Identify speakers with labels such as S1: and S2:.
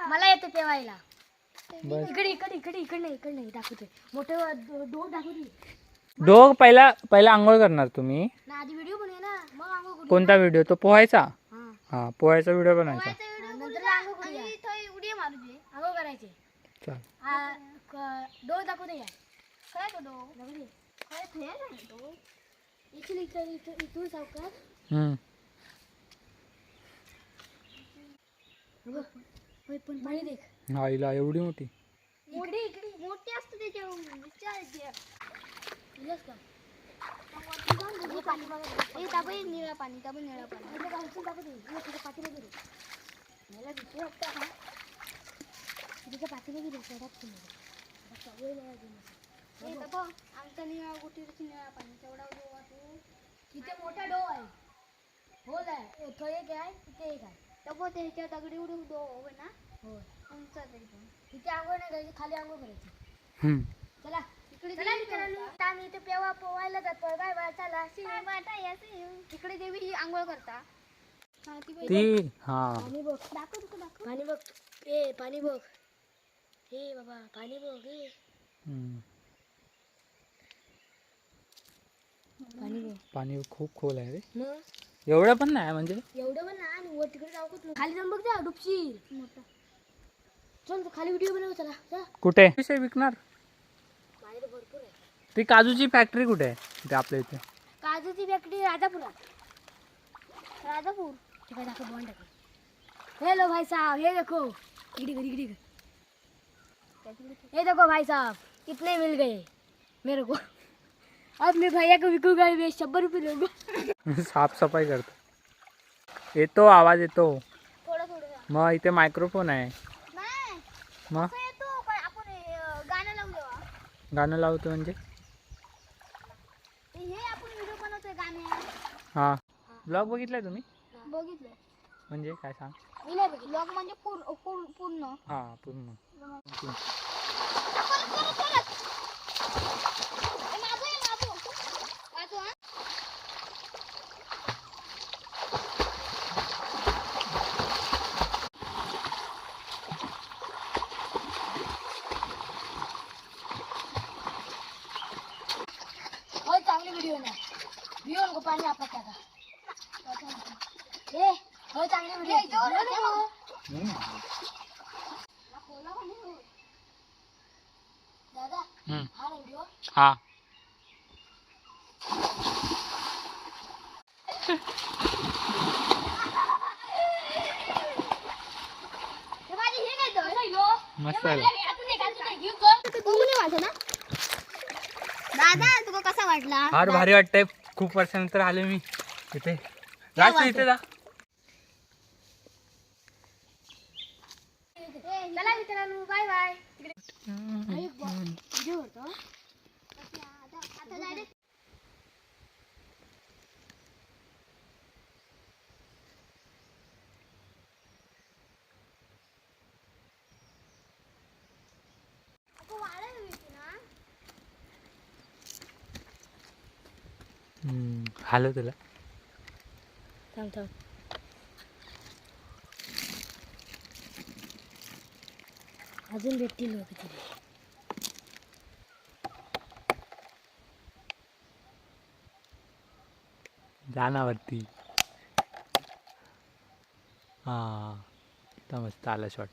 S1: मला येते पेवायला.
S2: बस
S1: इकडे नाही दाखवते. मोठे डोग दाखवते.
S2: डोग पहिला आंघोळ करणार तुम्ही.
S1: ना आधी व्हिडिओ बनवूया ना, मग आंघोळ करूया.
S2: कोणता व्हिडिओ? तो पोहायचा.
S1: हां.
S2: हा पोहायचा व्हिडिओ बनायचा.
S1: नंतर आंघोळ करूया. आणि इथे उडी मारू दे. आंघोळ करायचे.
S2: चल.
S1: डोग दाखवते काय? काय तो डोग? दाखव दे. काय फेर आहे डोग? इथून सावकाश. होय पण पाणी देख.
S2: आईला एवढी मोठी.
S1: मोठी असते त्याच्यावर. निळा पाणी आमचा निळा गोटीवरची निळा पाणी तेवढा तिथे मोठा डो आहे. होल आहे. तो एक आहे, तिथे एक आहे. तर त्याच्या दगडी उडून डो होय ना. हो उंच तिथे आंघोळ नाही करायची, खाली आंघोळ करायची. चला आम्ही इथे पोवायला जातो. Bye bye. चला इकडे देवी ही आंघोळ करता.
S2: ती हा
S1: पाणी बघ. पाणी बघ. ए पाणी बघ. हे बाबा पाणी बघ. पाणी बघ.
S2: पाणी खूप खोल आहे रे.
S1: मग
S2: एवढं पण नाही म्हणजे.
S1: एवढं पण नाही. आणि वर तिकडे जाऊ का? खाली जाऊन बघ जा डुबशील. मोठा चल खाली व्हिडिओ बनवू. चला
S2: कुठे विषय विकणार?
S1: माझ्याकडे भरपूर आहे.
S2: ती काजूची फॅक्टरी कुठे आहे? ते आपल्या इथे
S1: काजूची फॅक्टरी राजापुरात. राजापूर ठीक है. बॉन्ड है. हेलो भाई साहब, ये देखो. इकड़ी ये देखो भाई साहब, कितने मिल गए मेरे को. अब मैं भैया को बिकूंगा. 100 रुपये लूंगा.
S2: साफ सफाई करतो. येतो आवाज येतो.
S1: थोड़ा
S2: मग इथे मायक्रोफोन आहे.
S1: नाही
S2: मग
S1: येतो पण आपण गाणं लावू देवा.
S2: गाणं लावतो म्हणजे
S1: हे आपण व्हिडिओ बनवतोय गाणे.
S2: हा ब्लॉग बघितलाय तुम्ही?
S1: बघितलं.
S2: म्हणजे काय सांग?
S1: मी नाही बघितलं. ब्लॉग म्हणजे पूर्ण.
S2: हा पूर्ण.
S1: चांगली व्हिडिओ ना. व्हिडिओ को पाणी आपला टाका. ए हो चांगली व्हिडिओ. दादा हा व्हिडिओ.
S2: हा मस्त आहे.
S1: दादा तुला कसा वाटला?
S2: फार भारी वाटतंय. खूप वर्षानंतर आले मी इथे. जास्त इथे जा.
S1: चला मित्रांनो बाय बाय. व्हिडिओ होतो. आता डायरेक्ट
S2: हॅलो तुला
S1: थांब. अजून भेटतील लोक तिथे.
S2: जाणावरती. हा मस्त आला शॉट.